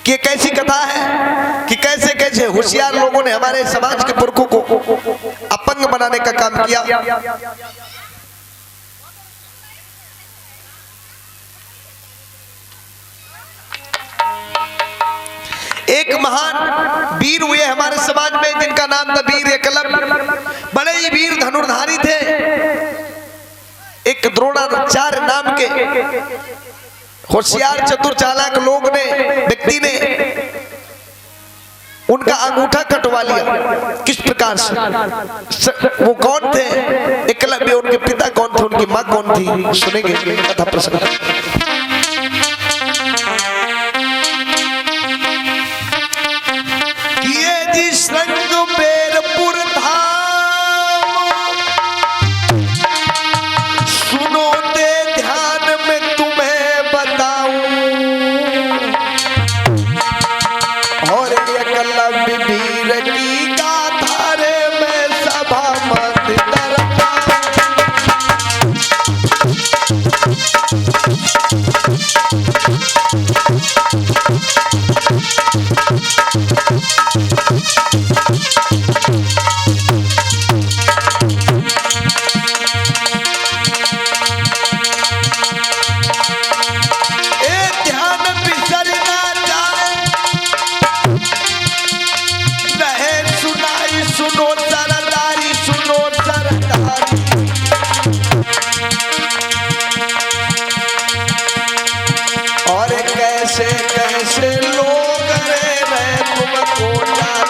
कि कैसी कथा है कि कैसे कैसे होशियार लोगों ने हमारे समाज के पुरखों को अपंग बनाने का काम किया। एक महान वीर हुए हमारे समाज में जिनका नाम था वीर एकलव्य। बड़े ही वीर धनुर्धारी थे। एक द्रोणाचार्य नाम के होशियार चतुर चालाक लोग ने व्यक्ति ने उनका अंगूठा कटवा लिया। किस प्रकार से? वो कौन थे? एकलव्य। उनके पिता कौन थे? उनकी मां कौन थी? सुनेंगे कथा प्रसंग। श्रृंगबेरपुर धाम सुनो दे ध्यान में तुम्हें बताऊं, और एकलव्य वीर की गाथा रे मैं सभा मत डरता। कैसे लोग रे मैं तुमको जान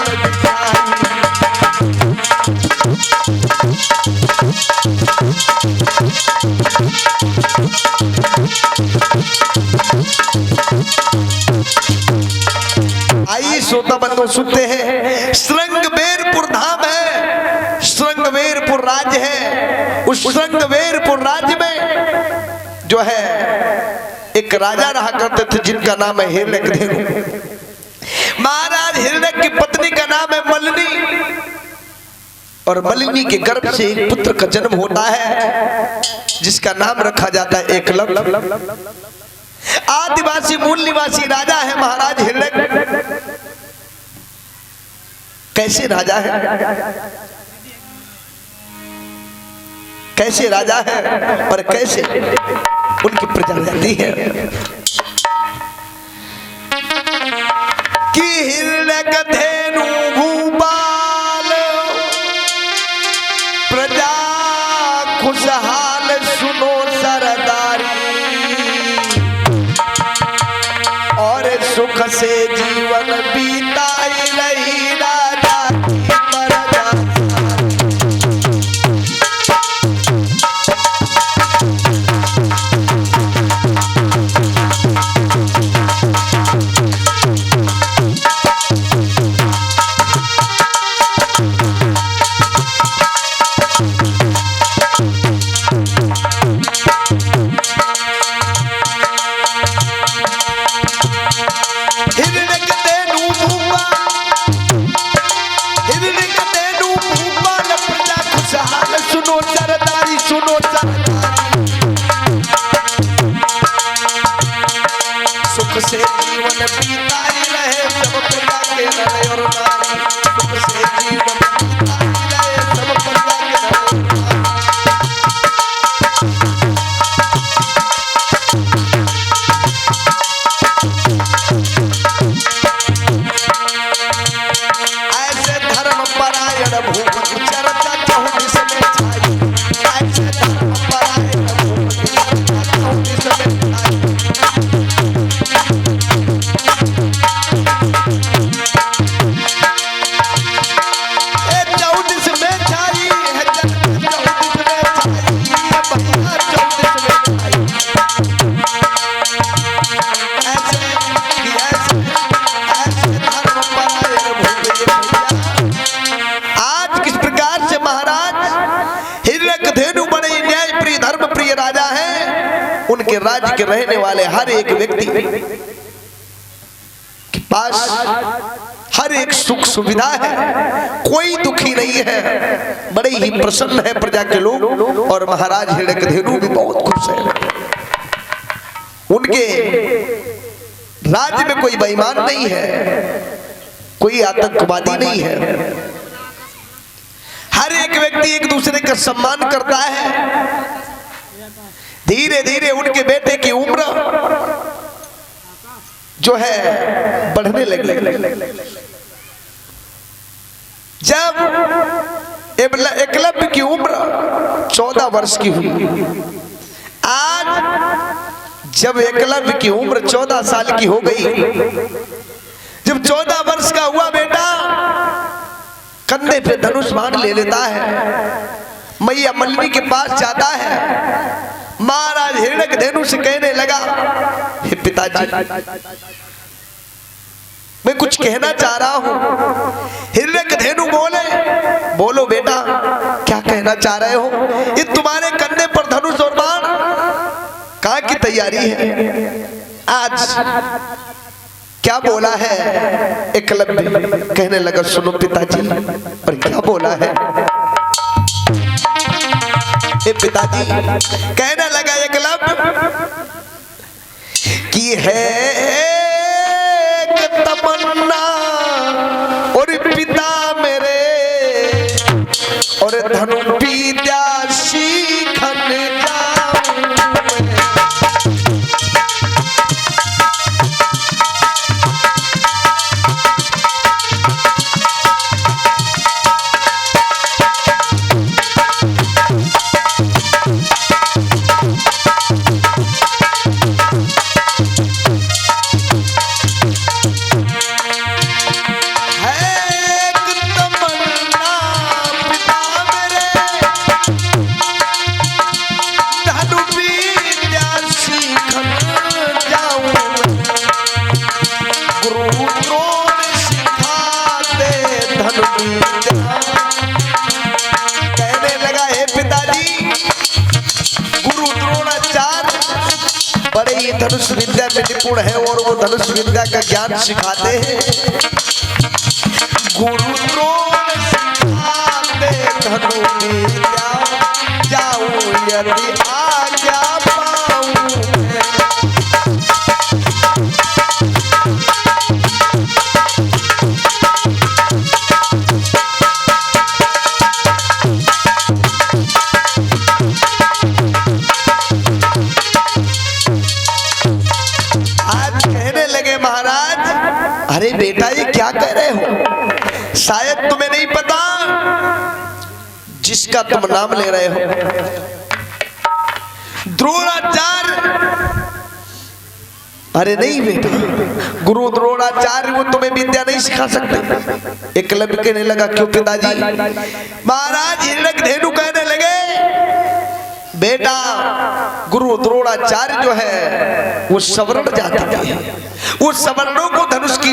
आइए श्रोता बंधु सुनते हैं। श्रृंगबेरपुर धाम है, श्रृंगबेरपुर राज्य है। उस श्रृंगबेरपुर राज्य में जो है एक राजा रहा करते थे जिनका नाम है हिरण्यकधेनु। महाराज हिरण्यक की पत्नी का नाम है मलिनी, और मलिनी के गर्भ से एक पुत्र का जन्म होता है जिसका नाम रखा जाता है एकलव्य। आदिवासी मूल निवासी राजा है महाराज हिरण्यक। कैसे राजा है? कैसे राजा है और कैसे उनकी प्रजा रहती है कि हिरण्यकधेनु भूपाल प्रजा खुशहाल सुनो सरदारी, और सुख से जीवन बीताई रही राजा की प्रजा। सुख से जीवन बीताई रहे सब प्रजा के नर और नारी, सुख से जीवन बीताई रहे सब प्रजा के नर और नारी। ऐसे धर्म परायण भूप की चर्चा चहुदिस में छाई, ऐसे धर्म परायण भूप की चर्चा चहुदिस में छाई। उनके राज्य के रहने वाले हर एक व्यक्ति के पास हर एक सुख सुविधा है, कोई दुखी नहीं है, बड़े ही प्रसन्न है प्रजा के लोग। और महाराज हिरण्यकधेनु भी बहुत खुश है। उनके राज्य में कोई बेईमान नहीं है, कोई आतंकवादी नहीं है। हर एक व्यक्ति एक दूसरे का सम्मान करता है। धीरे धीरे उनके बेटे की उम्र जो है बढ़ने लगी। जब एकलव्य की उम्र 14 वर्ष की हुई, आज जब एकलव्य की उम्र 14 साल की हो गई, जब 14 वर्ष का हुआ बेटा कंधे पे धनुष बाण ले लेता है, मैया मल्लिनी के पास जाता है। महाराज हिरण्यकधेनु से कहने लगा, हे पिताजी मैं कुछ कहना चाह रहा हूं। हिरण्यकधेनु बोले, बोलो बेटा क्या कहना चाह रहे हो? ये तुम्हारे कंधे पर धनुष और बाण कहां की तैयारी है? आज क्या बोला है एकलव्य? कहने लगा, सुनो पिताजी, पर क्या बोला है? ए पिताजी, कहने लगा एकलव्य कि है एक तमन्ना और पिता मेरे और धनु विद्या सीखन जाऊं। कहने लगा, हे पिताजी, गुरु द्रोणाचार्य बड़े ही धनुष विद्या में निपुण है और वो धनुष विद्या का ज्ञान सिखाते हैं। गुरु द्रोण सिखाते धनु विद्या, जाऊं यदि आज्ञा पाऊं। अरे बेटा ये क्या कह रहे हो? शायद तुम्हें नहीं पता जिसका तुम नाम ले रहे हो द्रोणाचार्य। अरे नहीं बेटा, गुरु द्रोणाचार्य वो तुम्हें विद्या नहीं सिखा सकते। एकलव्य कहने लगा, क्यों पिताजी? महाराज हिरण्यकधेनु कहने लगे, बेटा गुरु द्रोणाचार्य जो है वो सवर्ण जाति के हैं, वो सवर्णों को धनुष की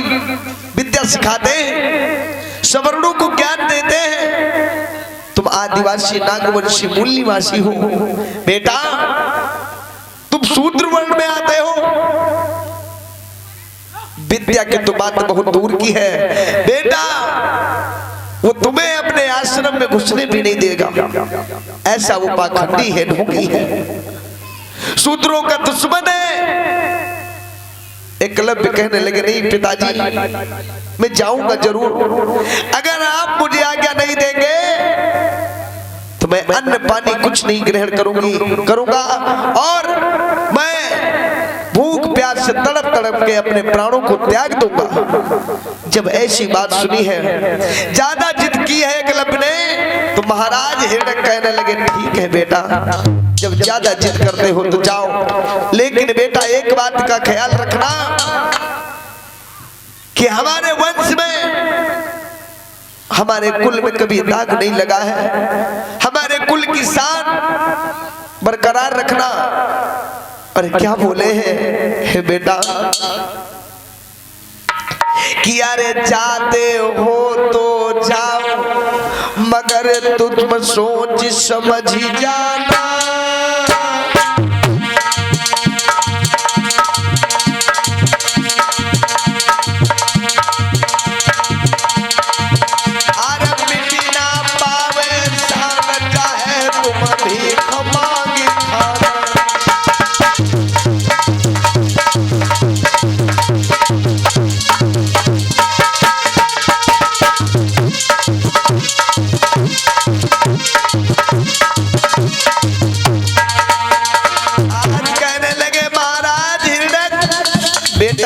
विद्या सिखाते हैं, सवर्णों को ज्ञान देते हैं। तुम आदिवासी नागवंशी मूल निवासी हो बेटा, तुम शूद्र वर्ण में आते हो, विद्या की तो बात बहुत दूर की है बेटा। वो तुम्हें अपने आश्रम में घुसने भी नहीं देगा, ऐसा वो पाखंडी है, ढोंगी है, शूद्रों का दुश्मन है। एकलव्य कहने लगे, नहीं पिताजी मैं जाऊंगा जरूर, अगर आप मुझे आज्ञा नहीं देंगे तो मैं अन्न पानी कुछ नहीं ग्रहण करूंगा और मैं भूख प्यास से तड़प तड़प के अपने प्राणों को त्याग दूंगा। जब ऐसी बात सुनी है, ज्यादा जिद की है एकलव्य ने, तो महाराज हिरण्यक कहने लगे, ठीक है बेटा, जब ज्यादा जिद करते हो तो जाओ, लेकिन बेटा एक बात का ख्याल रखना कि हमारे वंश में, हमारे कुल में कभी दाग नहीं लगा है, हमारे कुल की शान बरकरार रखना। अरे क्या बोले हैं हे बेटा कि अरे जाते हो तो जाओ, मगर तुम सोच समझ जाना।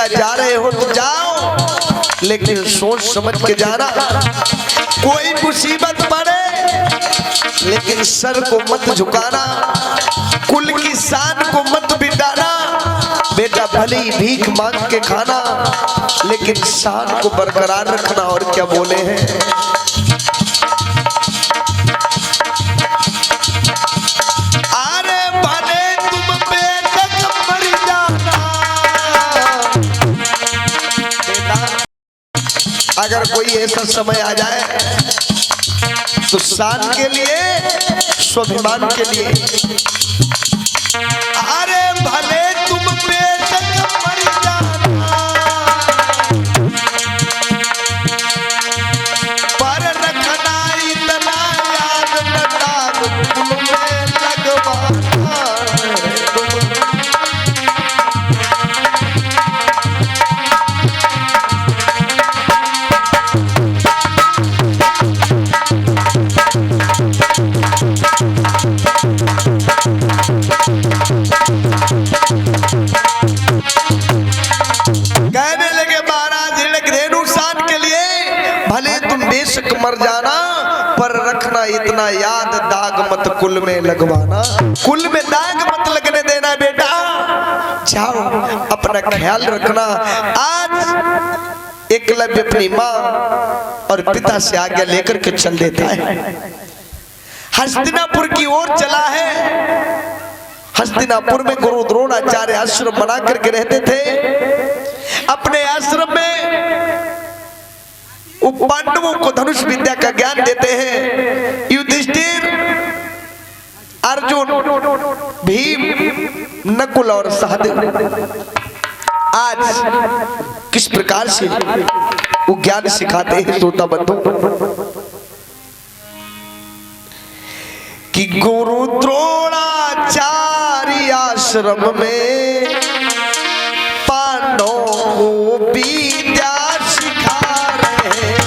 बेटा जा रहे हो तो जाओ, लेकिन सोच समझ के जाना। कोई मुसीबत पड़े लेकिन सर को मत झुकाना, कुल की शान को मत बिटाना। बेटा भले ही भीख मांग के खाना, लेकिन शान को बरकरार रखना। और क्या बोले हैं, अरे भले तुम बेटक मर जाना। बेटा अगर कोई ऐसा समय आ जाए तो शान के लिए, स्वाभिमान के लिए, अरे भले तुम बेशक मर जाना, पर रखना इतना याद न दाग कुल में लगवाना। कहने लगे महाराज रेणुशान के लिए, भले तुम बेशक मर जाना, पर रखना इतना याद दाग मत कुल में लगवाना। कुल में दाग मत लगने देना बेटा, जाओ अपना ख्याल रखना। आज एकलव्य अपनी माँ और पिता से आज्ञा लेकर के चल देता है, हस्तिनापुर की ओर चला है। हस्तिनापुर में गुरु द्रोणाचार्य आश्रम बना करके रहते थे। अपने आश्रम में पांडवों को धनुष विद्या का ज्ञान देते हैं। युधिष्ठिर, अर्जुन, भीम, नकुल और सहदेव आज किस प्रकार से वो ज्ञान सिखाते हैं श्रोता बंधु, कि गुरु द्रोणाचार्य आश्रम में पांडवों को विद्या सिखा रहे हैं।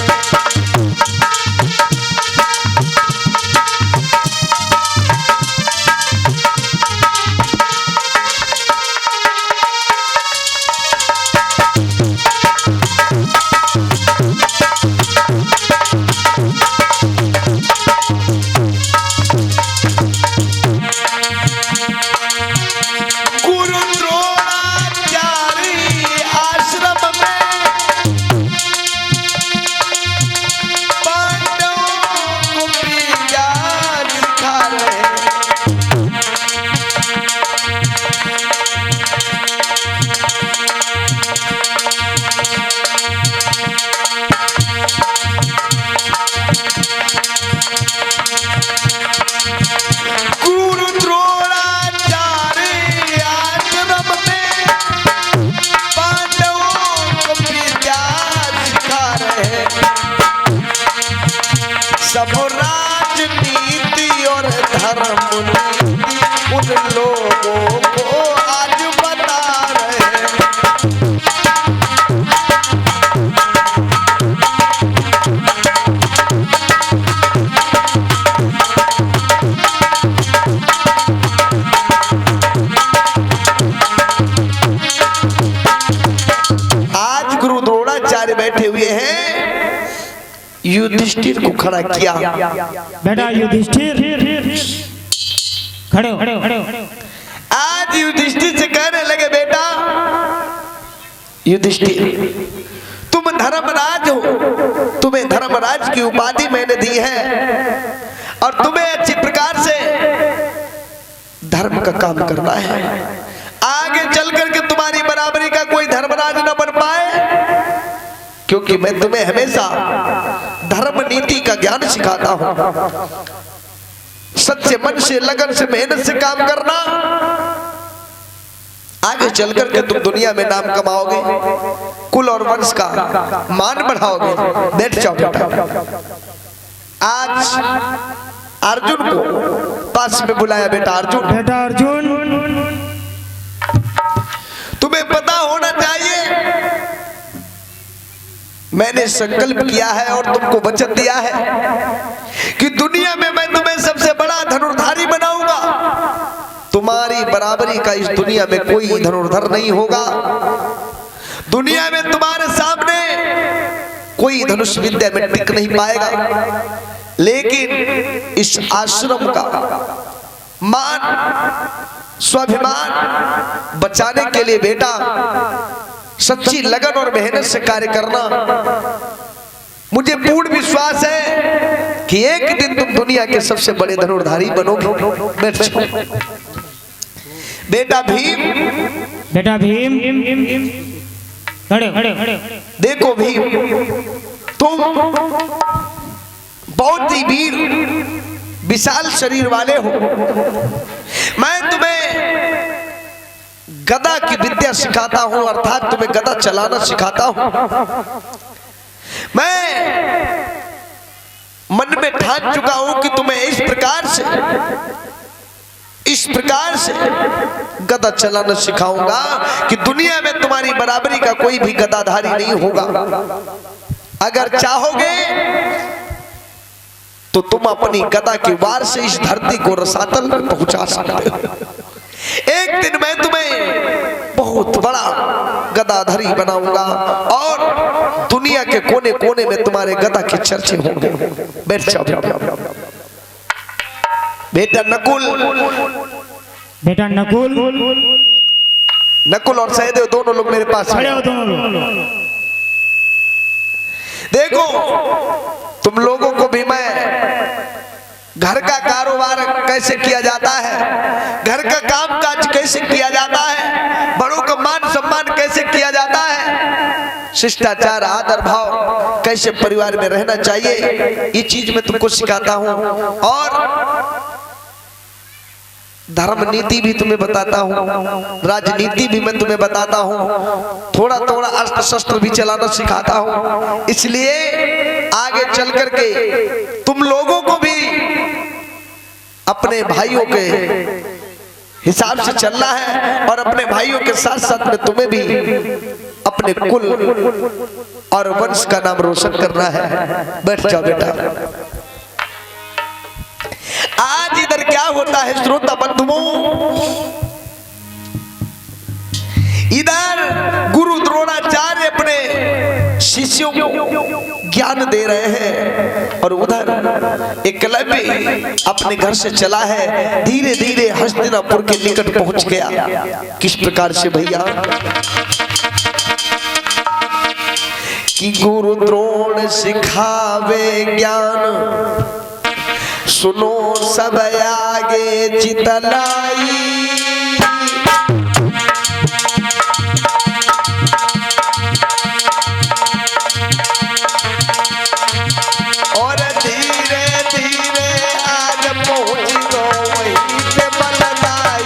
सब राजनीति और धर्म नीति उन लोगों को आज बता रहे हैं। आज गुरु द्रोणाचार्य बैठे हुए हैं, युधिष्ठिर को खड़ा किया। बेटा युधिष्ठिर खड़े हो। आज युधिष्ठिर से कहने लगे, बेटा युधिष्ठिर तुम धर्मराज हो, तुम्हें धर्मराज की उपाधि मैंने दी है और तुम्हें अच्छी प्रकार से धर्म का काम करना है। आगे चल करके तुम्हारी बराबरी का कोई धर्मराज न बन पाए, क्योंकि मैं तुम्हें हमेशा धर्म नीति का ज्ञान सिखाता हूं। सच्चे मन से, लगन से, मेहनत से काम करना, आगे चलकर के तुम दुनिया में नाम कमाओगे, कुल और वंश का मान बढ़ाओगे। बैठ जाओ बेटा। आज अर्जुन को पास में बुलाया। बेटा अर्जुन, बेटा अर्जुन, तुम्हें पता होना चाहिए मैंने संकल्प किया है और तुमको वचन दिया है कि दुनिया में मैं तुम्हें सबसे बड़ा धनुर्धारी बनाऊंगा। तुम्हारी बराबरी का इस दुनिया में कोई धनुर्धर नहीं होगा। दुनिया में तुम्हारे सामने कोई धनुष विद्या में टिक नहीं पाएगा, लेकिन इस आश्रम का मान स्वाभिमान बचाने के लिए बेटा सच्ची लगन और मेहनत से कार्य करना। मुझे पूर्ण विश्वास है कि एक दिन तुम दुनिया के सबसे बड़े धनुर्धारी बनोगे। बेटा भीम, बेटा भीम, खड़े खड़े खड़े। देखो भीम, तुम बहुत ही वीर विशाल शरीर वाले हो। मैं तुम्हें गदा की विद्या सिखाता हूं, अर्थात तुम्हें गदा चलाना सिखाता हूं। मैं मन में ठान चुका हूं कि तुम्हें इस प्रकार से गदा चलाना सिखाऊंगा कि दुनिया में तुम्हारी बराबरी का कोई भी गदाधारी नहीं होगा। अगर चाहोगे तो तुम अपनी गदा की वार से इस धरती को रसातल में पहुंचा सकते हो। एक दिन मैं तुम्हें बहुत बड़ा गदाधारी बनाऊंगा और दुनिया के कोने कोने में तुम्हारे गदा के चर्चे होंगे। बैठ जाओ बेटा नकुल, बेटा नकुल, नकुल और सहदेव दोनों लोग मेरे पास खड़े हो दोनों लोग। देखो तुम लोगों को भी मैं घर का कारोबार कैसे किया जाता है, घर का काम काज कैसे किया जाता है, बड़ों का मान सम्मान कैसे किया जाता है, शिष्टाचार आदर भाव कैसे परिवार में रहना चाहिए, ये चीज मैं तुमको सिखाता हूँ। और धर्म नीति भी तुम्हें बताता हूँ, राजनीति भी मैं तुम्हें बताता हूँ, थोड़ा थोड़ा अस्त्र शस्त्र भी चलाना सिखाता हूँ। इसलिए आगे चल करके तुम लोगों को भी अपने भाइयों के हिसाब से चलना है और अपने भाइयों के साथ साथ में तुम्हें भी अपने कुल और वंश का नाम रोशन करना है। बैठ जाओ बेटा। आज इधर क्या होता है श्रोता बंधुओं, इधर गुरु द्रोणाचार्य अपने शिष्यों को ज्ञान दे रहे हैं और उधर एकलव्य अपने घर से चला है, धीरे धीरे हस्तिनापुर के निकट पहुंच गया। किस प्रकार से भैया कि गुरु द्रोण सिखावे ज्ञान, सुनो सब आगे चितलाई, और धीरे धीरे आज पहुंच गो वहीं पे बलदाई।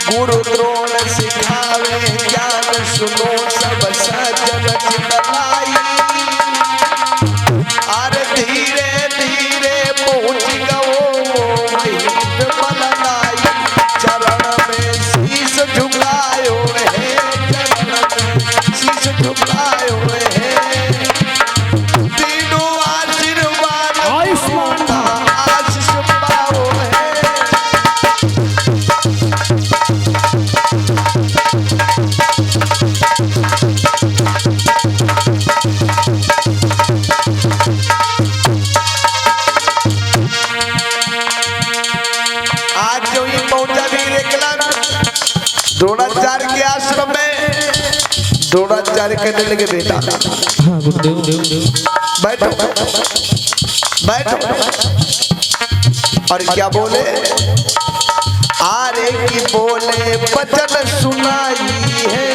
गुरु द्रोण सिखावे ज्ञान, सुनो सब सज्जन चितलाई, अरे धीरे धीरे पहुंच गो वहीं पे बलदाई। चरण में शीश झुकायो है, चरण में शीश झुकायो है, तीनों आशीर्वाद आशीष पाओ है। आज जो ये पहुंचा वीर एकलव्य द्रोणाचार्य के आश्रम में, द्रोणाचार्य कहने लगे बेटा बैठो बैठो। और क्या बोले, आरे की बोले वचन सुनाई है,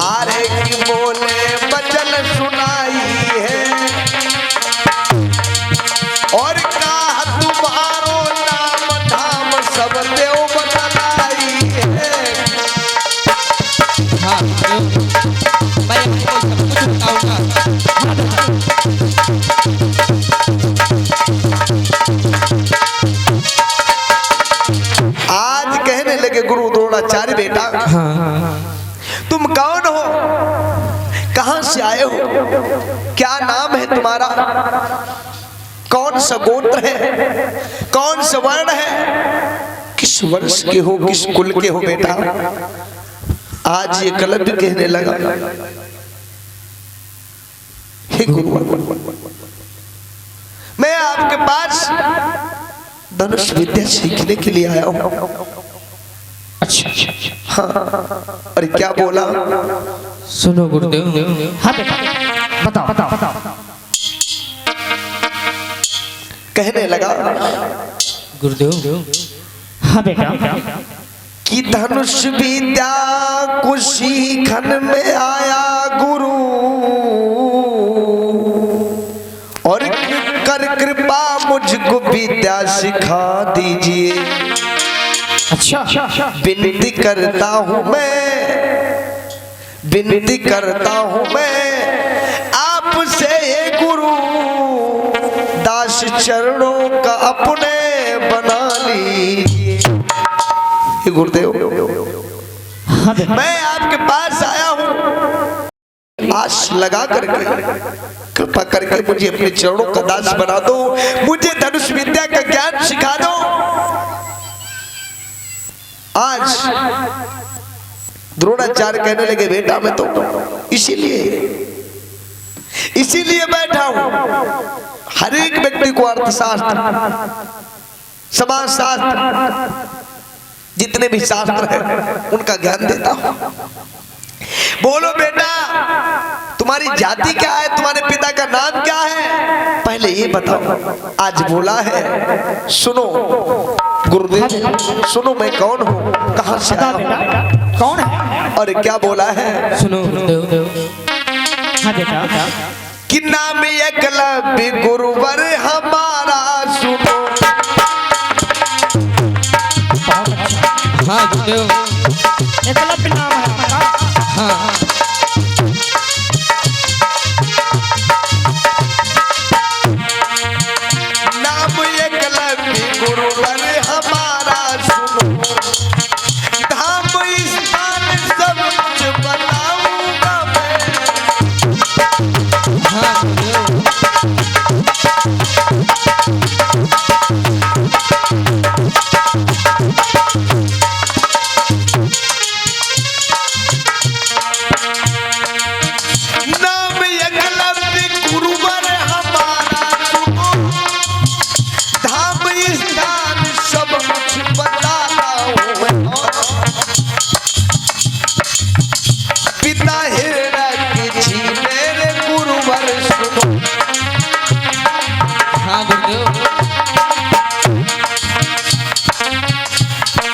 आरे की बोले वचन सुनाई है, और कहा तुम्हारो नाम धाम सब देव बतलाई है। मैं आपको सब कुछ बताऊंगा। आज कहने लगे गुरु द्रोणाचार्य बेटा, तुम कौन हो, कहां से आए हो, क्या नाम है तुम्हारा, कौन सा गोत्र है, कौन सा वर्ण है, किस वंश के हो, किस कुल के हो बेटा। आज ये कलप कहने लगा, हे गुरु, मैं आपके पास धनुष विद्या सीखने के लिए आया हूं। अच्छा हाँ, अरे क्या बोला, सुनो गुरुदेव। हाँ बेटा बताओ। कहने लगा गुरुदेव। हाँ बेटा कि धनुष विद्या को सीखन में आया गुरु, और कर कृपा मुझको विद्या सिखा दीजिए। अच्छा विनती करता हूँ मैं आपसे हे गुरु, दास चरणों का अपने बना लीजिए। हे गुरुदेव, हाँ बेटा मैं आपके पास आया हूँ, आस लगा करके कृपा करके मुझे अपने चरणों का दास बना दो, मुझे धनुष विद्या का ज्ञान सिखा दो। आज द्रोणाचार्य कहने लगे, बेटा मैं तो इसीलिए बैठा हूं, हर एक व्यक्ति को अर्थशास्त्र, समाजशास्त्र, जितने भी शास्त्र हैं उनका ज्ञान देता हूं। बोलो बेटा, तुम्हारी जाति क्या है, तुम्हारे पिता का नाम क्या है, पहले ये बताओ। आज बोला है, सुनो गुरुदेव, सुनो मैं कौन हूँ, कहाँ से आया हूँ, कौन है, और क्या बोला है, सुनो गुरुदेव। हाँ बेटा कि नाम एकलव्य गुरुवर हमारा सुनो। हाँ गुरुदेव। एकलव्य नाम है आपका। हाँ नाम एकलव्य गुरुवर हमारा सुनो, धाम स्थान सब कुछ बताऊंगा मैं। हाँ गुरुदेव। नाम एकलव्य गुरुवर हमारा सुनो, धाम स्थान सब कुछ बताता हूँ मैं। पिता हिरण्यकशी मेरे गुरुवर सुनो। हाँ गुरुदेव।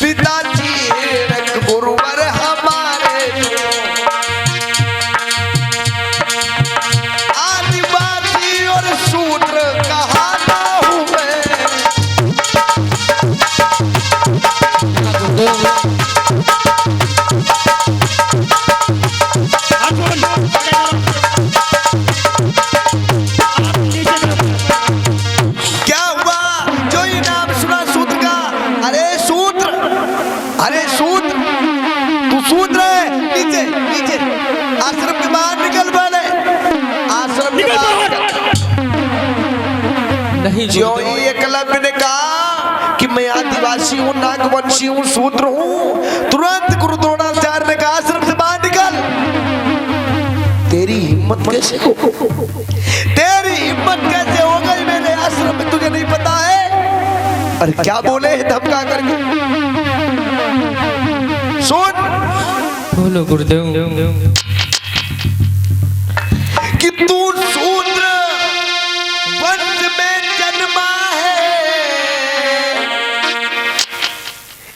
पिताजी हिरण्यक गुरुवर हमारे सुनो। आदिवासी और शूद्र कहाता हूँ मैं। हाँ गुरुदेव। क्या हुआ, जो ये नाम सुना शूद्र का, अरे शूद्र, तू शूद्र है, नीचे नीचे आश्रम के बाहर निकल पड़े, आश्रम के बाहर। नहीं जो गुरुदेव। ही एकलव्य ने कहा कि मैं आदिवासी हूँ, नागवंशी हूँ, शूद्र हूँ, तुरंत गुरु द्रोणाचार्य ने कहा आश्रम से बाहर निकल। तेरी हिम्मत कैसे हो गई मेरे आश्रम में, तुझे नहीं पता है। अरे क्या बोले हैं धमका करके, सुन बोलो गुरुदेव। कि तू शूद्र वंश में जन्मा है,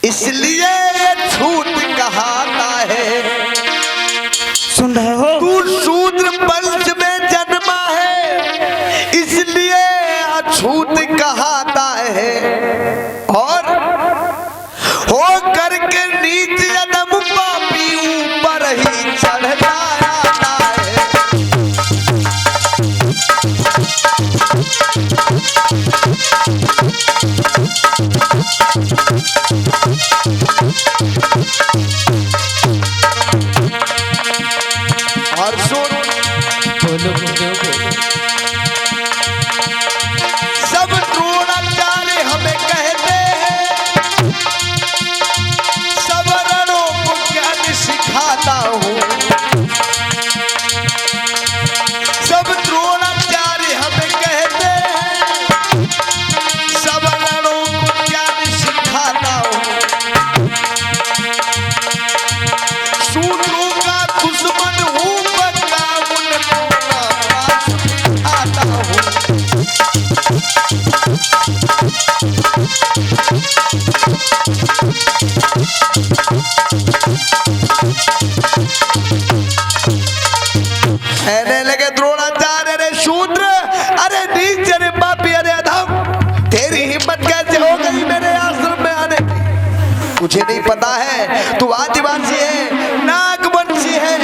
इसलिए छूट कहाता है। सुन रहे हो, तू शूद्र वंश में जन्मा है, इसलिए अछूत कहाता है, और हो करके नीच अदम पापी ऊपर ही चढ़ता आता है। कहने लगे द्रोणाचार्य, अरे शूद्र, अरे नीच, अरे पापी, अरे अधम, तेरी हिम्मत कैसे हो गई मेरे आश्रम में आने की? तुझे नहीं पता है तू आदिवासी है, नागवंशी है।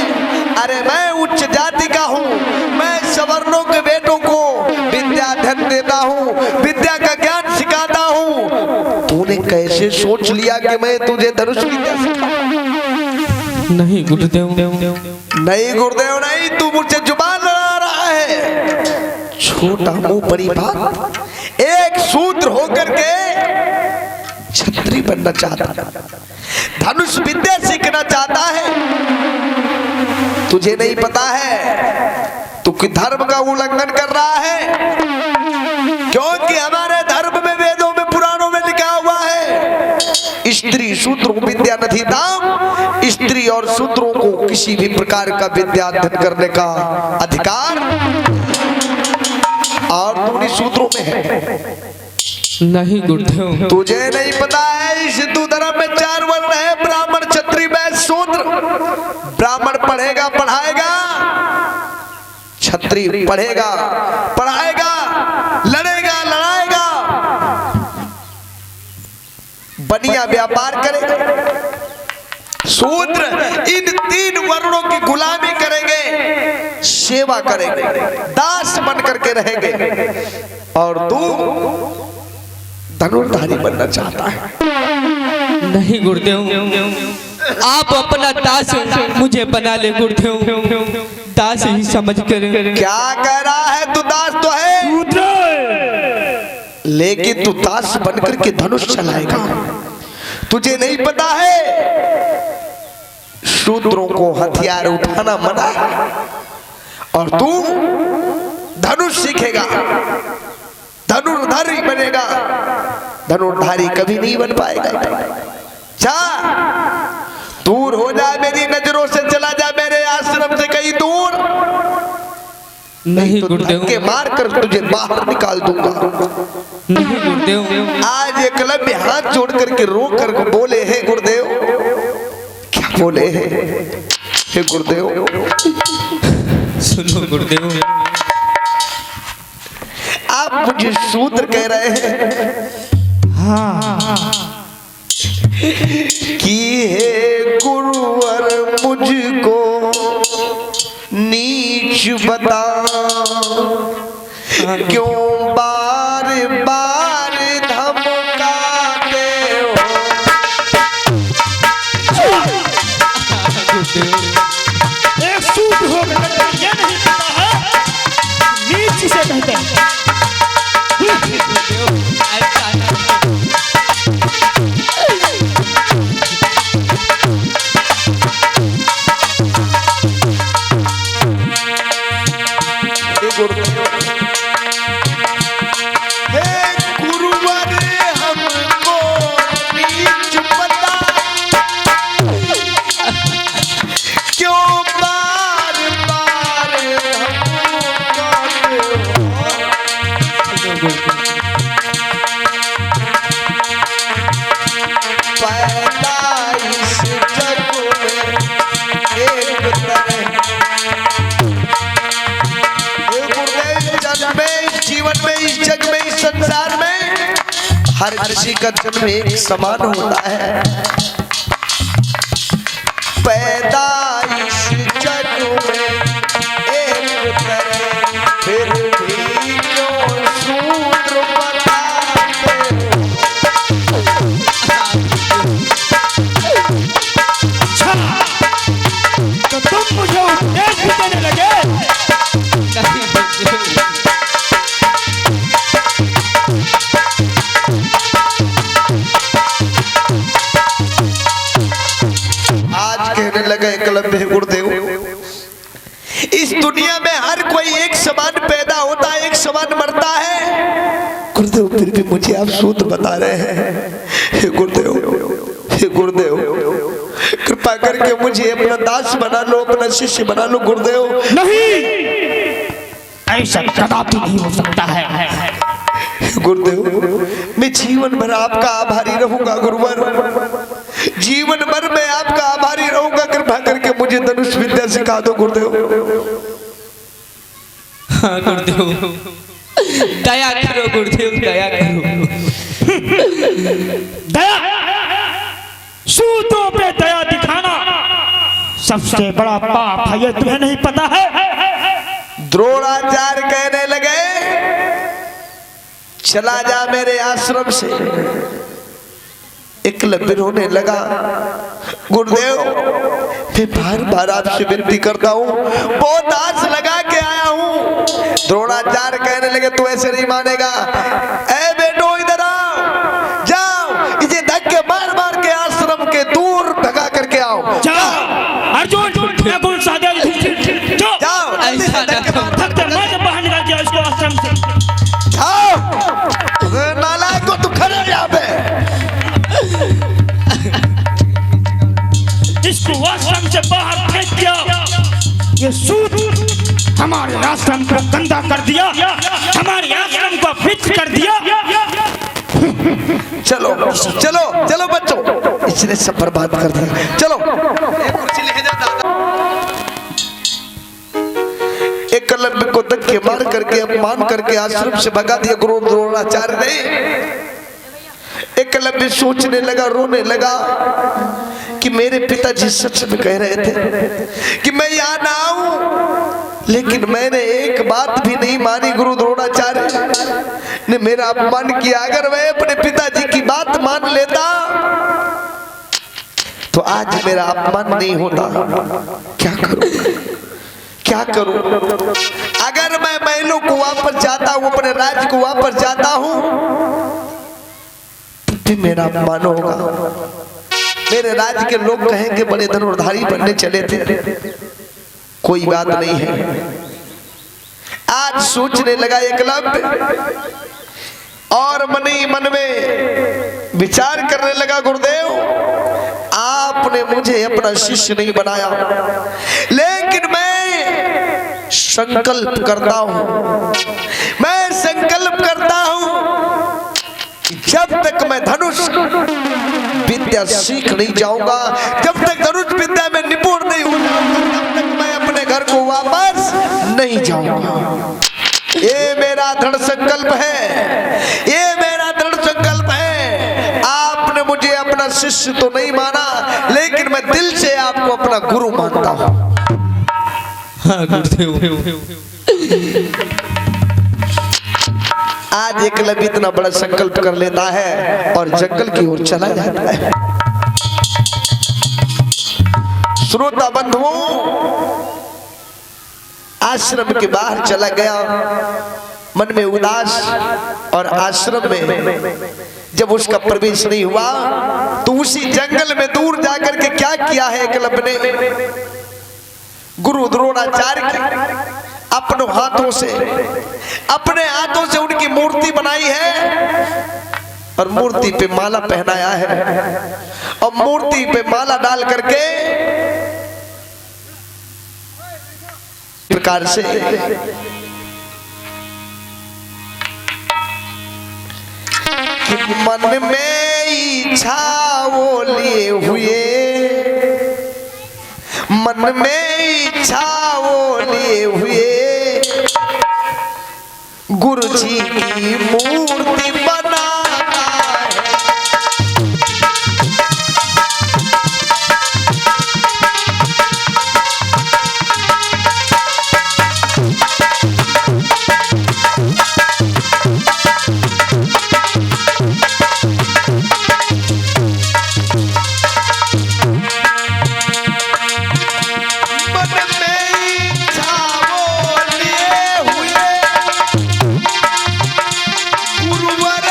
अरे मैं उच्च जाति का हूँ, मैं सवर्णों के बेटों को विद्या धन देता हूँ, विद्या का ज्ञान सिखाता हूँ। तूने कैसे सोच लिया कि मैं तुझे धनुष विद्या सिखाऊं? नहीं गुरुदेव, नहीं गुरुदेव नहीं, तू मुझसे जुबान लड़ा रहा है। छोटा मुंह बड़ी बात। एक शूद्र होकर के छत्री बनना चाहता, धनुष विद्या सीखना चाहता है। तुझे नहीं पता है तू कि धर्म का उल्लंघन कर रहा है, क्योंकि हमारे धर्म में, वेदों में, पुराणों में लिखा हुआ है, स्त्री शूद्रों विद्या नहीं दाम। स्त्री और शूद्रों को किसी भी प्रकार का विद्या अध्ययन करने का अधिकार और तू शूद्रों में है। नहीं गुरुदेव, तुझे नहीं पता है इस हिंदू धर्म में 4 वर्ण है, ब्राह्मण, क्षत्रिय, वैश्य, शूद्र। ब्राह्मण पढ़ेगा पढ़ाएगा, क्षत्रिय पढ़ेगा पढ़ाएगा, लड़ेगा लड़ाएगा, बनिया व्यापार करेगा। शूद्र इन 3 वर्णों की गुलामी करेंगे, सेवा करेंगे, दास बन करके रहेंगे। और तू धनुर्धारी बनना चाहता है। नहीं गुरुदेव, आप अपना दास मुझे बना ले गुरुदेव, दास ही समझ कर। क्या कह रहा है तू? दास तो है, लेकिन तू दास बनकर के धनुष चलाएगा। तुझे नहीं पता है शूद्रों को हथियार उठाना मना है, और तू धनुष सीखेगा, धनुर्धारी बनेगा। धनुर्धारी कभी नहीं बन पाएगा। जा, दूर हो जा, मेरी नजरों से चला जा, मेरे आश्रम से कहीं दूर। नहीं तो गुरुदेव, के मार कर तुझे बाहर निकाल दूंगा। नहीं गुरुदेव। आज एकलव्य हाथ जोड़ करके रो कर बोले, हे गुरुदेव। क्या बोले? हे गुरुदेव। सुनो गुरुदेव, आप मुझे शूद्र कह रहे हैं? हाँ। कि हे गुरुवर मुझको नीच बता, क्यों बार बार धमकाते हो? एक सूट हो गया, ये नहीं पता है नीच से कहते हैं। हर किसी का जन्म एक समान होता है। पैदाइश जग में एक तरह, फिर भी क्यों सूत्र बताते हो? अच्छा, तो तुम मुझे उपदेश भी देने लगे? एकलव्य गुरुदेव, इस दुनिया में हर कोई एक समान पैदा होता है, एक समान मरता है। गुरुदेव फिर भी मुझे आप शूद्र बता रहे हैं। हे गुरुदेव, हे गुरुदेव, कृपा करके मुझे अपना दास बना लो, अपना शिष्य बना लो गुरुदेव। नहीं, ऐसा कदापि नहीं हो सकता है। गुरुदेव, मैं जीवन भर आपका आभारी रहूंगा गुरुवर। जीवन भर मैं आपका आभारी रहूंगा। कृपा करके मुझे धनुष विद्या सिखा दो गुरुदेव। हाँ गुरुदेव, दया करो गुरुदेव, दया करो। दया, सूतों पे दया दिखाना सबसे बड़ा पाप है, ये तुम्हें नहीं पता है? द्रोणाचार्य कहने लगे चला जा मेरे आश्रम से। एकलव्य रोने लगा, गुरुदेव मैं बार बार आपसे विनती करता हूँ, बहुत आस लगा के आया हूँ। द्रोणाचार्य कहने लगे तू ऐसे नहीं मानेगा, ए बेटो इधर आओ, जाओ इसे धक्के मार मार के आश्रम के दूर भगा करके आओ। जाओ अर्जुन, नकुल सहदेव, जाओ ऐसा ना करो। बाहर निकाल दिया इसको आश्रम से। जाओ नालायक को, तू खड़े हो यहाँ पे। इसको आश्रम से बाहर फेंक दिया। ये सूत हमारे आश्रम को गंदा कर दिया, हमारे आश्रम को फिट कर दिया। चलो चलो चलो बच्चों, इसने सब बर्बाद कर दिया। चलो कुर्सी ले जा दादा। एकलव्य को धक्के मार करके अपमान करके आश्रम से भगा दिया गुरु द्रोणाचार्य ने। एकलव्य सोचने लगा, रोने लगा कि मेरे पिताजी सच में कह रहे थे कि मैं यहाँ ना आऊं, लेकिन मैंने एक बात भी नहीं मानी। गुरु द्रोणाचार्य ने मेरा अपमान किया। अगर मैं अपने पिताजी की बात मान लेता तो आज मेरा अपमान नहीं होता। क्या करूं, क्या करूं? अगर मैं महलों को वापस जाता हूं, अपने राज्य को वापस जाता हूं, तो मेरा अपमान होगा। मेरे राज्य के लोग कहेंगे बड़े धनुर्धारी बनने चले थे। कोई बात नहीं है। आज सोचने लगा एकलव्य और मन ही मन में विचार करने लगा, गुरुदेव आपने मुझे अपना शिष्य नहीं बनाया, लेकिन मैं संकल्प करता हूं, मैं संकल्प करता हूं जब तक मैं धनुष विद्या सीख नहीं जाऊंगा, जब तक धनुष विद्या में निपुण नहीं हो जाऊंगा, तब तक मैं अपने घर को वापस नहीं जाऊंगा। ये मेरा दृढ़ संकल्प है, ये मेरा दृढ़ संकल्प है। आपने मुझे अपना शिष्य तो नहीं माना, लेकिन मैं दिल से आपको अपना गुरु मानता हूं। हाँ गुरुदेव। आज एकलव्य इतना बड़ा संकल्प कर लेता है और जंगल की ओर चला जाता है। श्रोता बंधुओं, आश्रम के बाहर चला गया, मन में उदास, और आश्रम में जब उसका प्रवेश नहीं हुआ तो उसी जंगल में दूर जाकर के क्या किया है एकलव्य ने? गुरु द्रोणाचार्य की अपने हाथों से उनकी मूर्ति बनाई है और मूर्ति पे माला पहनाया है, और मूर्ति पे माला डाल करके प्रकार से कि मन में इच्छा वो लिए हुए, मन में इच्छा वो लिए हुए, गुरु जी की मूर्ति बनाता है। मन में इच्छा वो लिए हुए, गुरुवर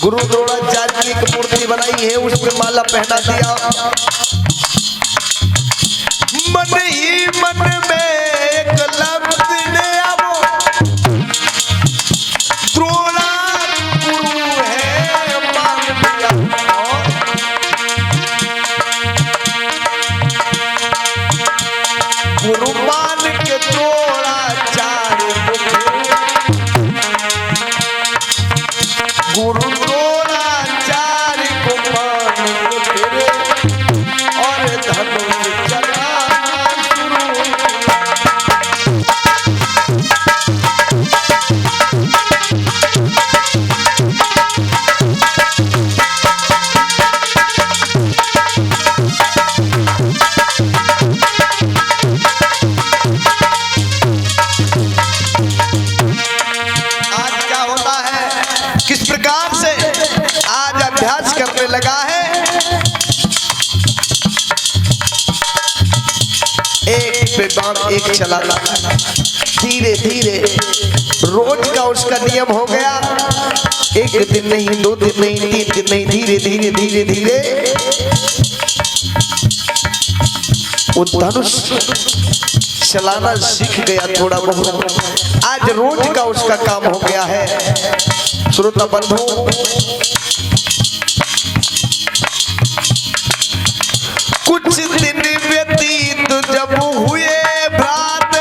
गुरु द्रोणाचार्य की एक मूर्ति बनाई है, उस पे माला पहना दिया। मन ही मन में एक लफ्ज ने आवो, द्रोणा गुरु है मान लिया। गुरु मान के द्रोणाचार्य गुरु द्रोणाचार्य को मान के फिरे और धनुष चलाना शुरू। आज क्या होता है, किस प्रकार से आज अभ्यास करने लगा है। एक पे बाण एक चलाता, धीरे धीरे रोज का उसका नियम हो गया। एक दिन नहीं, 2 दिन नहीं, 3 दिन नहीं, धीरे धीरे धीरे धीरे वो धनुष चलाना सीख गया थोड़ा बहुत। आज रोज का उसका काम हो गया है। श्रोता बंधु, कुछ दिन व्यतीत जब हुए भ्रात,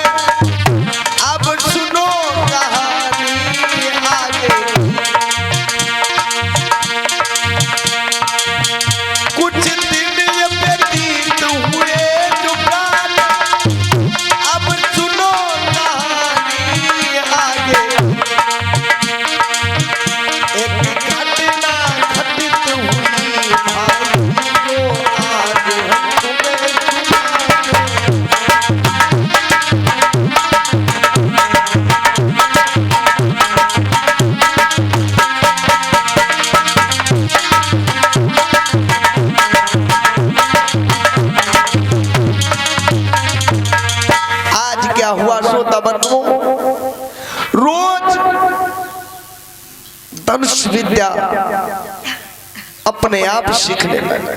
अब सुनो कहानी आगे। कुछ दिन व्यतीत हुए जो भ्रात, अब सुनो कहानी आगे। एक घटना घटित हुई भाई को आज हम तुम्हें आज क्या हुआ श्रोता बंधु, रोज धनुष विद्या अपने आप सीखने लगा।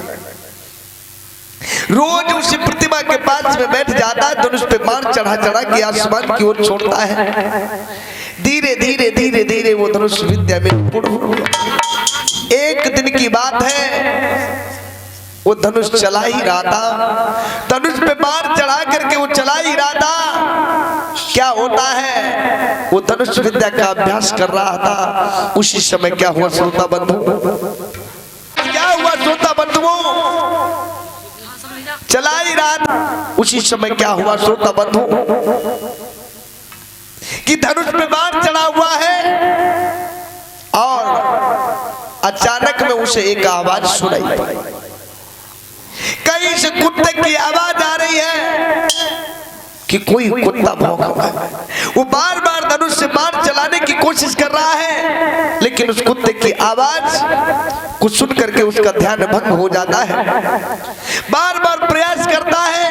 रोज उसी प्रतिमा के पास में बैठ जाता है, धनुष पे बाण चढ़ा चढ़ा के आसमान की ओर छोड़ता है। धीरे धीरे धीरे धीरे वो धनुष विद्या में निपुण हुआ। एक दिन की बात है, वो धनुष चला ही रहा था, धनुष पे बाण चढ़ा करके वो चला ही रहा था। क्या होता है, वो धनुष विद्या का अभ्यास कर रहा था। उसी समय क्या हुआ श्रोता बंधु, क्या हुआ श्रोता बंधुओं, चला ही रहा था। उसी समय क्या हुआ श्रोता बंधु, कि धनुष पे बाण चढ़ा हुआ है और अचानक में उसे एक आवाज सुनाई पड़ी। कहीं से कुत्ते की आवाज आ रही है कि कोई कुत्ता भौंक रहा है। वो बार बार धनुष से बाण चलाने की कोशिश कर रहा है, लेकिन उस कुत्ते की आवाज को सुन करके उसका ध्यान भंग हो जाता है। बार बार प्रयास करता है,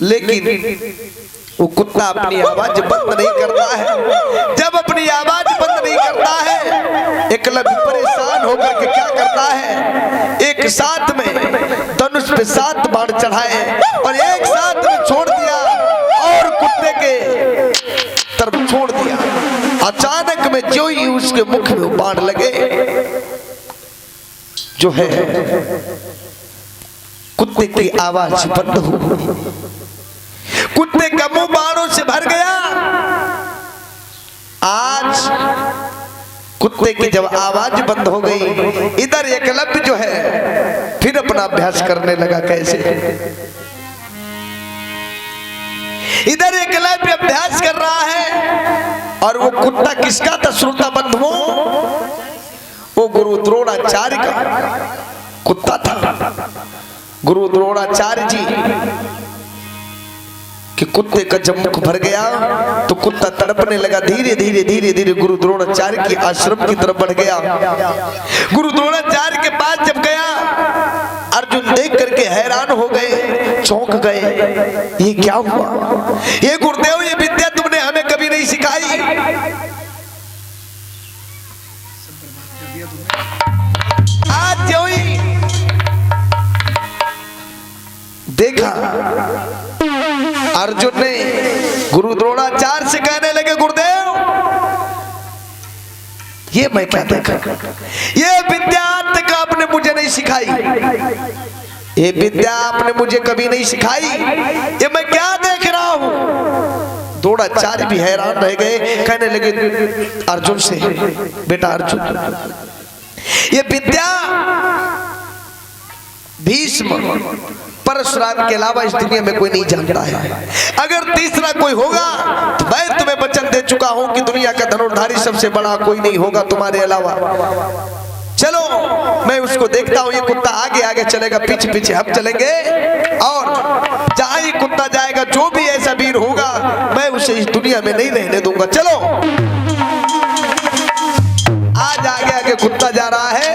लेकिन वो कुत्ता अपनी आवाज बंद नहीं करता है। जब अपनी आवाज बंद नहीं करता है, एकलव्य परेशान होकर के क्या करता है, एक साथ में धनुष पे 7 बाण चढ़ाए और एक साथ में छोड़ दिया और कुत्ते के तरफ छोड़ दिया। अचानक में जो ही उसके मुख में बाण लगे, जो है कुत्ते की आवाज बंद हो गई। कुत्ते का मुंह बाणों से भर गया। आज कुत्ते की जब आवाज बंद हो गई, इधर एकलव्य जो है फिर अपना अभ्यास करने लगा। कैसे, इधर एकलव्य अभ्यास कर रहा है और वो कुत्ता किसका था श्रोता बंधुओं, वो गुरु द्रोणाचार्य का कुत्ता था। गुरु द्रोणाचार्य जी कि कुत्ते का जब मुख भर गया तो कुत्ता तड़पने लगा। धीरे धीरे धीरे धीरे गुरु द्रोणाचार्य की आश्रम की तरफ बढ़ गया। गुरु द्रोणाचार्य के पास जब गया, अर्जुन देख करके हैरान हो गए, चौंक गए। ये क्या हुआ, ये गुरुदेव ये विद्या तुमने हमें कभी नहीं सिखाई। आज जो ही देखा अर्जुन ने गुरु द्रोणाचार्य से कहने लगे, गुरुदेव ये मैं क्या देखा, ये विद्या तक आपने मुझे नहीं सिखाई, ये विद्या आपने मुझे कभी नहीं सिखाई, ये मैं क्या देख रहा हूं। द्रोणाचार्य भी हैरान रह गए, कहने लगे अर्जुन से, बेटा अर्जुन ये विद्या भीष्म परशुराम के अलावा इस दुनिया में कोई नहीं जानता है। अगर तीसरा कोई होगा तो मैं तुम्हें वचन दे चुका हूं कि दुनिया का धनुर्धारी सबसे बड़ा कोई नहीं होगा तुम्हारे अलावा। चलो मैं उसको देखता हूं, ये कुत्ता आगे आगे चलेगा, पीछे पीछे हम चलेंगे, और जहां ये कुत्ता जाएगा जो भी ऐसा वीर होगा मैं उसे इस दुनिया में नहीं रहने दूंगा। चलो आज आगे आगे कुत्ता जा रहा है,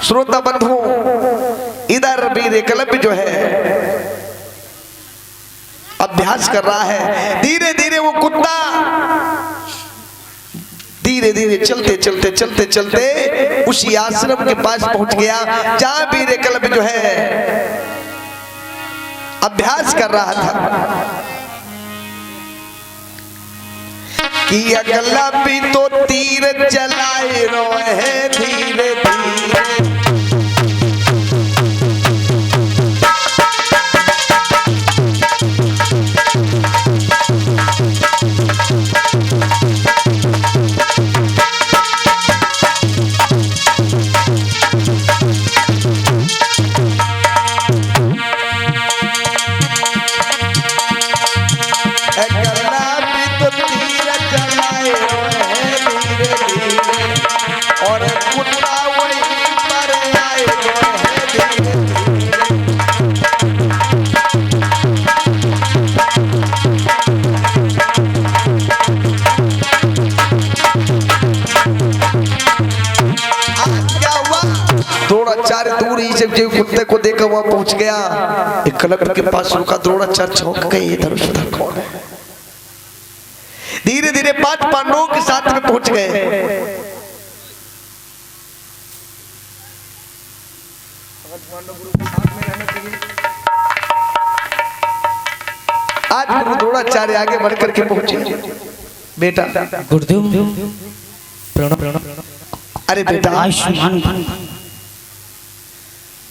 श्रोता बंधु इधर वीर एकलव्य जो है अभ्यास कर रहा है। धीरे धीरे वो कुत्ता धीरे धीरे चलते चलते चलते चलते उसी आश्रम के पास पहुंच गया जहां वीर एकलव्य जो है अभ्यास कर रहा था। कि एकलव्य तो तीर चलाए रोए धीरे धीरे, कुत्ते को देखा वहां पहुंच गया, एकलव्य के पास रुका। द्रोणाचार्य चौंक गए, ये धनुषधर कौन है। धीरे धीरे 5 पांडवों के साथ में पहुंच गए। आज गुरु द्रोणाचार्य आगे बढ़ करके पहुंचे। बेटा गुरुदेव प्रणाम। अरे बेटा आयुष्मान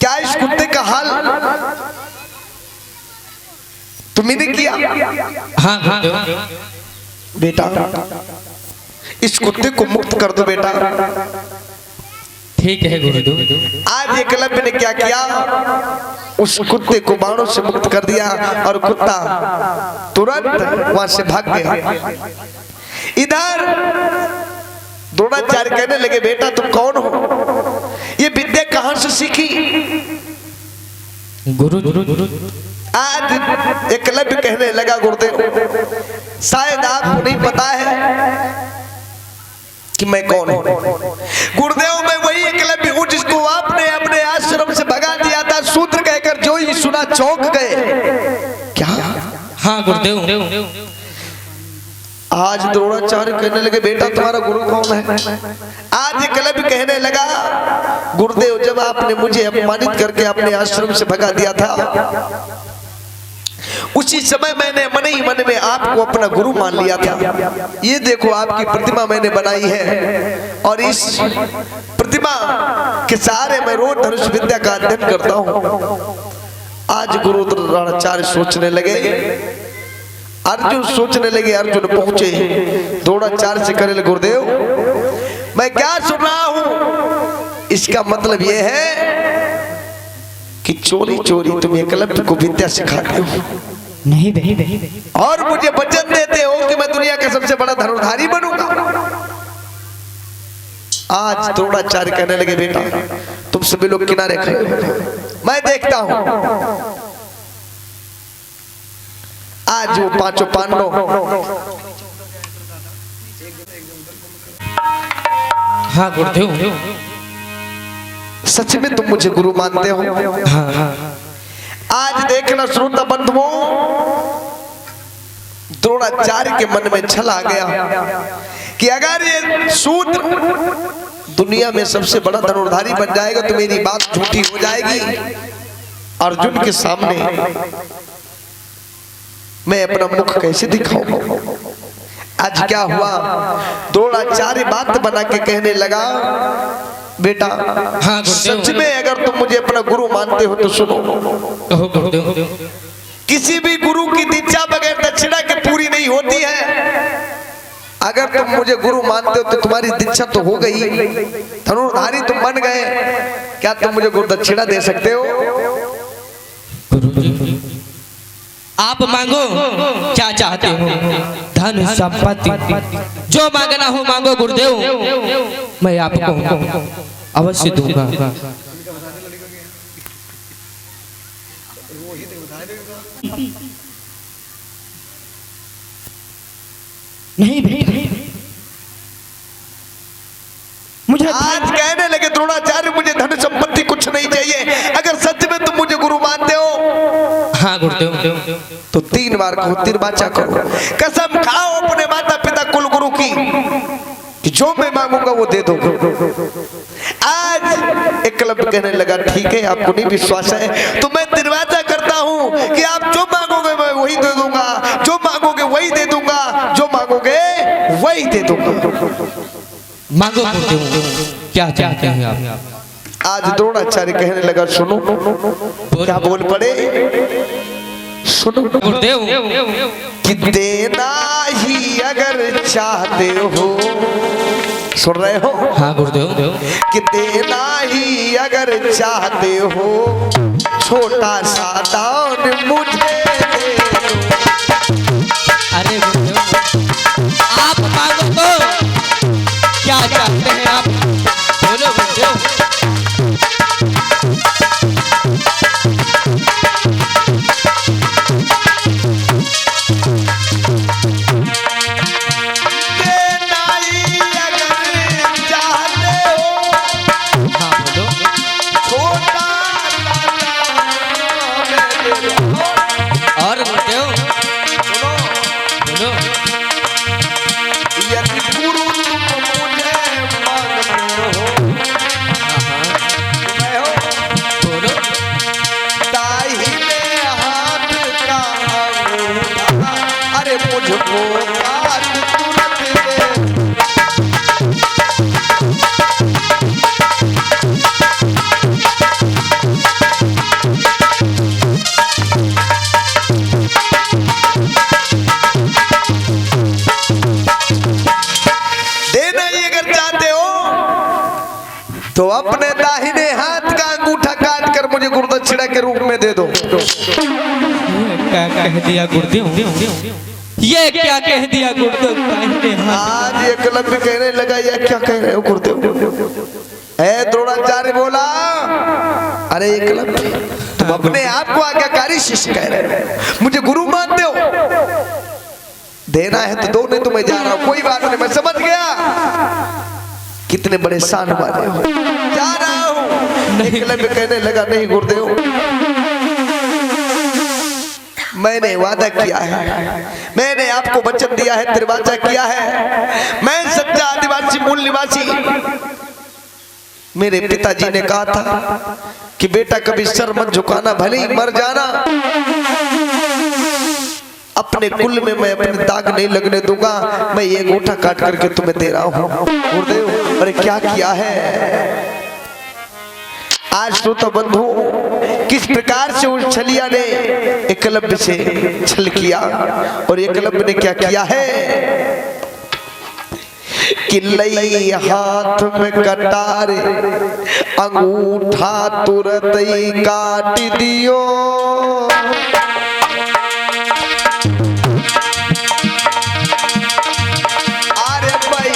क्या इस कुत्ते का हाल तुमने किया? हाँ हाँ बेटा इस कुत्ते को मुक्त कर दो बेटा। ठीक है गुरुदेव। आज एकलव्य ने क्या किया, उस कुत्ते को बाणों से मुक्त कर दिया और कुत्ता तुरंत वहां से भाग गया। इधर द्रोणाचार्य कहने लगे, बेटा तुम कौन हो, ये विद्या कहां से सीखी? गुरु आज एकलव्य कहने लगा, गुरुदेव शायद आपको नहीं पता है कि मैं कौन हूं। गुरुदेव मैं वही एकलव्य हूं जिसको आपने अपने आश्रम से भगा दिया था। सूत्र कहकर जो ही सुना चौंक गए। क्या? हाँ गुरुदेव। आज द्रोणाचार्य कहने लगे, बेटा तुम्हारा गुरु कौन है? आज एकलव्य कहने लगा, गुरुदेव जब आपने मुझे अपमानित करके अपने आश्रम से भगा दिया था उसी समय मैंने मन ही मन में आपको अपना गुरु मान लिया था। ये देखो आपकी प्रतिमा मैंने बनाई है और इस प्रतिमा के सहारे मैं रोज धनुष विद्या का अध्ययन करता हूँ। आज गुरु द्रोणाचार्य सोचने लगे, अर्जुन सोचने लगे। अर्जुन पहुंचे द्रोणाचार्य से कहने लगे, गुरुदेव मैं क्या सुन रहा हूं, इसका मतलब यह है कि चोरी चोरी तुम एकलव्य को विद्या सिखाते हो। नहीं और मुझे वचन देते हो कि मैं दुनिया का सबसे बड़ा धनुर्धारी बनूंगा। आज द्रोणाचार्य कहने लगे, बेटा तुम सभी लोग किनारे खड़े हो, मैं देखता हूं। आज वो 5 पांडव हाँ गुरुदेव। सच में तुम मुझे गुरु मानते हो? हाँ। आज देखना श्रोता बंधुओं, द्रोणाचार्य के मन में छल आ गया कि अगर ये शूद्र दुनिया में सबसे बड़ा धनुर्धारी बन जाएगा तो मेरी बात झूठी हो जाएगी। अर्जुन के सामने मैं अपना मुख कैसे दिखाऊं? आज क्या हुआ, द्रोणाचार्य बात बना के कहने लगा, बेटा हाँ सच में अगर तुम मुझे अपना गुरु मानते हो तो सुनो, किसी भी गुरु की दीक्षा बगैर दक्षिणा के पूरी नहीं होती है। अगर तुम मुझे गुरु मानते हो तो तुम्हारी दीक्षा तो हो गई, धनुर्धारी तुम बन गए, क्या तुम मुझे गुरु दक्षिणा दे सकते हो? आप मांगो क्या चाहते हो, धन संपत्ति जो मांगना हो मांगो गुरुदेव, मैं आपको अवश्य दूंगा। नहीं बेटा, मुझे आज कहने लगे द्रोणाचार्य मुझे धन संपत्ति कुछ नहीं चाहिए, अगर सच में तुम मुझे गुरु मानते हो हाँ गुरुदेव तो 3 बार कहो, 3 बाचा करो, कसम खाओ अपने माता पिता कुल गुरु की कि जो मैं मांगूंगा वो दे दो। आज एकलव्य कहने लगा, ठीक है आपको नहीं विश्वास है तो मैं निर्वाचा करता हूं कि आप जो मांगोगे मैं वही दे दूंगा, जो मांगोगे वही दे दूंगा, जो मांगोगे वही दे दूंगा। मांगो गुरुदेव, क्या चाहते हैं आप? आज द्रोणाचार्य कहने लगा, सुनो क्या बोल पड़े, सुनो गुरुदेव कि देना ही अगर चाहते हो, सुन रहे हो? हाँ गुरुदेव। कि देना ही अगर चाहते हो, छोटा सा दान मुझे दे दो। अरे गुरुदेव आप मांगो तो क्या चाहते हैं आप, बोलो गुरुदेव। तो अपने दाहिने हाथ का अंगूठा काट कर मुझे गुरुदक्षिणा के रूप में दे दो। क्या कह दिया गुरुदेव, ये क्या कह दिया गुरुदेव? आज एकलव्य कहने लगा, ये क्या कह रहे हो गुरुदेव? ऐ द्रोणाचार्य बोला, अरे एकलव्य तुम अपने आप को आज्ञाकारी शिष्य कह रहे हो, मुझे गुरु मानते हो, देना है तो दो, नहीं तो मैं जा रहा हूं, कोई बात नहीं, मैं समझ गया कितने बड़े शान वाले हो, जा रहा हूं। एकलव्य कहने लगा, नहीं गुरुदेव मैंने वादा किया है, मैंने आपको वचन दिया है, त्रिवाचा किया है, मैं सच्चा आदिवासी मूल निवासी। मेरे पिताजी ने कहा था कि बेटा कभी सर मत झुकाना, भले ही मर जाना, अपने कुल में मैं अपने दाग नहीं लगने दूंगा, मैं ये अंगूठा काट करके तुम्हें दे रहा हूं। गुरुदेव अरे क्या किया है? आज श्रोता बंधु किस प्रकार से उस छलिया ने एकलव्य से छल किया, और एकलव्य ने क्या किया है कि लई हाथ में कटार अंगूठा तुरंत ही काट दियो। अरे भाई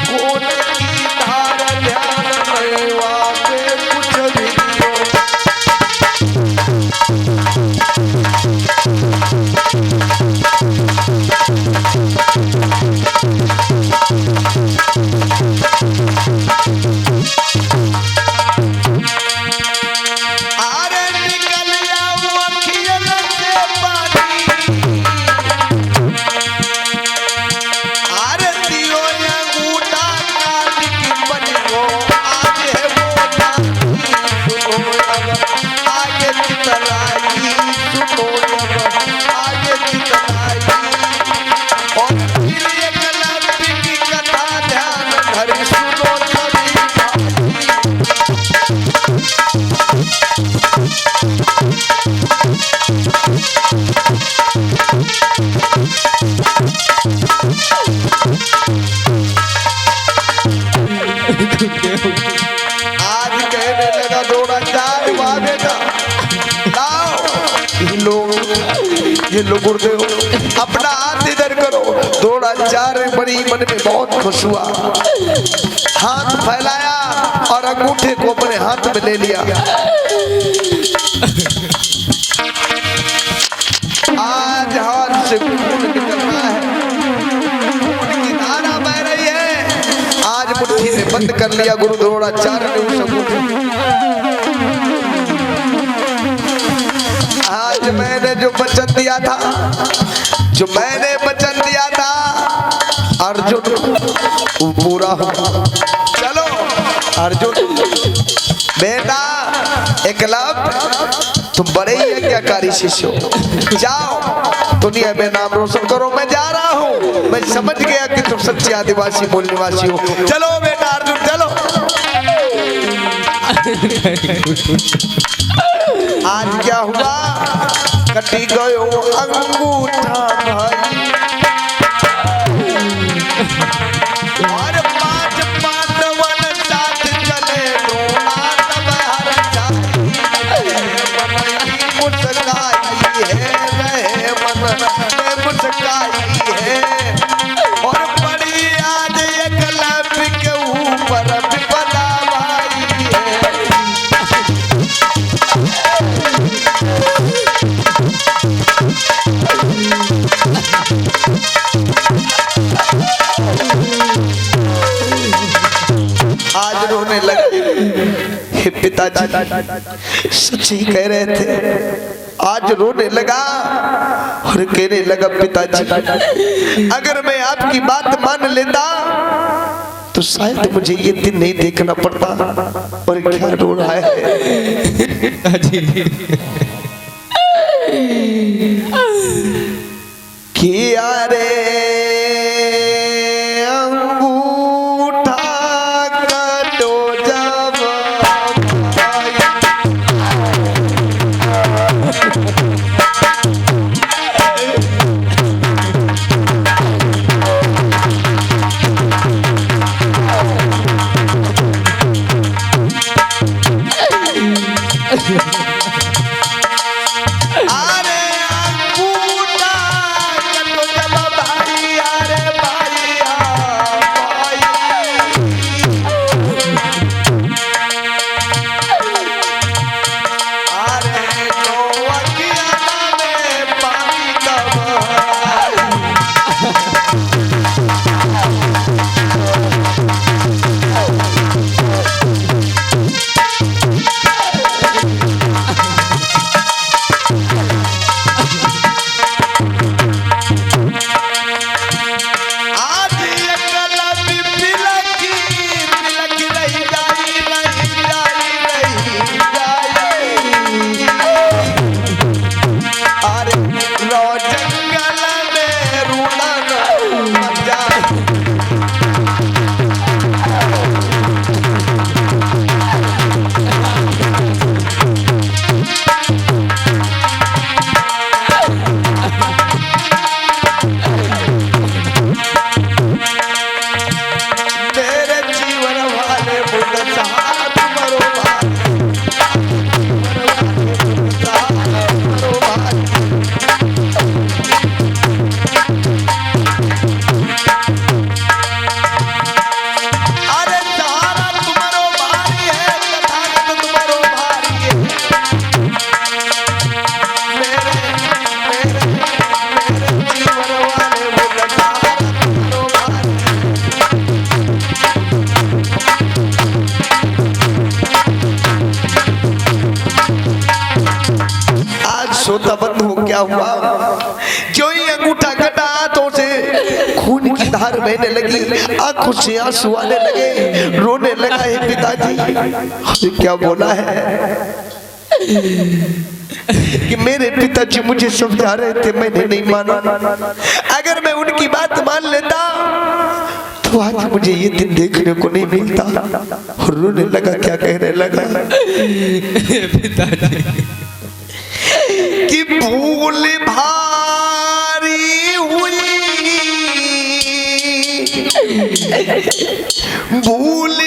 कौन की धार ध्यान में वाके कुछ भी दियो। आज कहने लगा दौड़ा चार बेटा लाओ। ये लोग गुरुदेव अपना हाथ इधर करो। दौड़ा चार बड़ी मन में बहुत खुश हुआ, हाथ फैलाया और अंगूठे को अपने हाथ में ले लिया। आज हाथ से खून निकल रहा है, खून की धारा बह रही है। आज मुट्ठी में बंद कर लिया गुरु द्रोणाचार्य ने उस अंगूठे। आज मैंने जो वचन दिया था, अर्जुन वो पूरा हो। चलो अर्जुन बेटा एकलव्य तुम बड़े ही यज्ञकारी शिष्य हो, जाओ दुनिया में नाम रोशन करो। मैं जा रहा हूँ, मैं समझ गया कि तुम सच्चे आदिवासी मूल निवासी हो। चलो बेटा अर्जुन चलो। आज क्या हुआ, कटी गयो अंगूठा भाई और पांच पांडवन साथ चले द्रोणात बहर जाए। मुस्काई है रहे मन में मुस्काई है और बड़ी आज एकलव्य के ऊपर विपदा भाई है। आज रोने लगे। हे पिताजी सच ही कह रहे थे। आज रोने लगा और कहने लगा पिताजी अगर मैं आपकी बात मान लेता तो शायद मुझे ये दिन नहीं देखना पड़ता। और क्या रो रहा है किया रे सोता बंद हो क्या हुआ, जो ही अंगूठा कटा हाथों से खून की धार बहने लगी, आंखों से आंसू आने लगे, रोने लगा। है पिताजी क्या बोला है कि मेरे पिताजी मुझे समझा रहे थे, मैंने नहीं माना। अगर मैं उनकी बात मान लेता तो आज मुझे ये दिन देखने को नहीं मिलता। और रोने लगा, क्या कहने लगा पिताजी कि भूल भारी हुई, भूल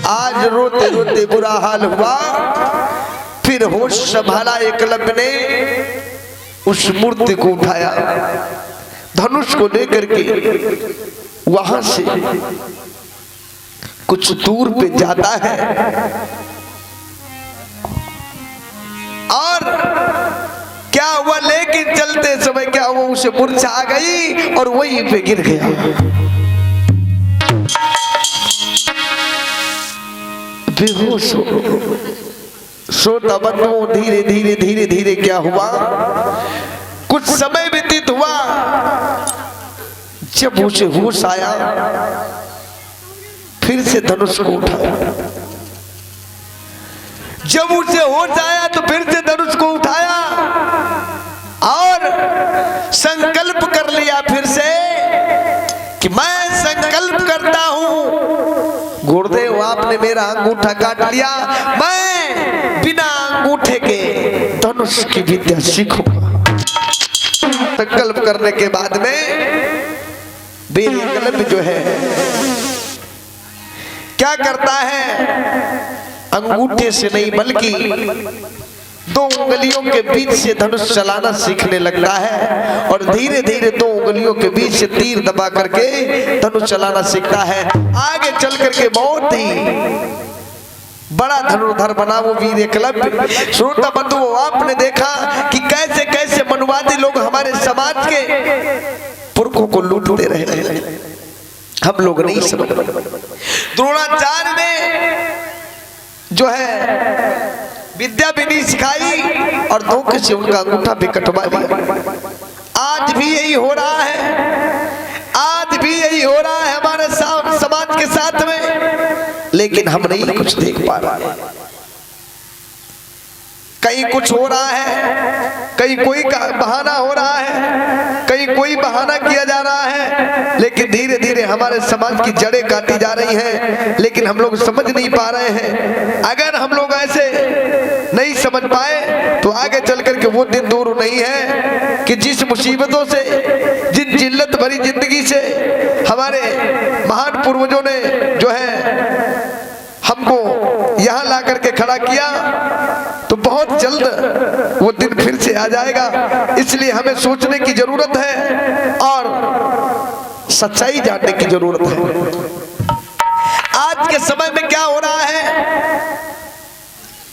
आज रोते रोते बुरा हाल हुआ। फिर होश संभाला एकलव्य ने, उस मूर्ति को उठाया, धनुष को लेकर के वहां से कुछ दूर पे जाता है और क्या हुआ, लेकिन चलते समय क्या हुआ, उसे मूर्छा आ गई और वहीं पे गिर गया। बेहोश हो। श्रोता बंधुओं, धीरे धीरे धीरे धीरे क्या हुआ, कुछ समय व्यतीत हुआ। जब उसे होश आया, फिर से धनुष को उठाया। जब उसे होश आया तो फिर से धनुष को उठाया और संकल्प कर लिया फिर से कि मैं संकल्प करता हूं, गुरुदेव आपने मेरा अंगूठा काट लिया, मैं बिना अंगूठे के धनुष की विद्या सीखूंगा। संकल्प करने के बाद में वीर एकलव्य जो है क्या करता है, अंगूठे से नहीं बल्कि 2 उंगलियों के बीच से धनुष चलाना सीखने लगता है और धीरे धीरे 2 उंगलियों के बीच से तीर दबा करके धनुष चलाना सीखता है। आगे चल करके बहुत ही बड़ा धनुर्धर बना वो वीर एकलव्य। श्रोता बंधुओं, आपने देखा कि कैसे कैसे मनुवादी लोग हमारे समाज के पुरखों को लूटते रहे, हम लोग नहीं समझ। द्रोणाचार्य ने जो है विद्या भी नहीं सिखाई और धोखे से उनका अंगूठा भी कटवा दिया। आज भी यही हो रहा है, आज भी यही हो रहा है हमारे समाज के साथ में, लेकिन हम नहीं कुछ देख पा रहे। कहीं कुछ हो रहा है, कहीं कोई बहाना हो रहा है, कहीं कोई बहाना किया जा रहा है, लेकिन धीरे धीरे हमारे समाज की जड़ें काटी जा रही हैं, लेकिन हम लोग समझ नहीं पा रहे हैं। अगर हम लोग ऐसे नहीं समझ पाए तो आगे चल करके वो दिन दूर नहीं है कि जिस मुसीबतों से, जिन जिल्लत भरी जिंदगी से हमारे महान पूर्वजों ने जो है हमको यहाँ ला करके खड़ा किया, तो बहुत जल्द वो दिन फिर से आ जाएगा। इसलिए हमें सोचने की जरूरत है और सच्चाई जानने की जरूरत है। आज के समय में क्या हो रहा है,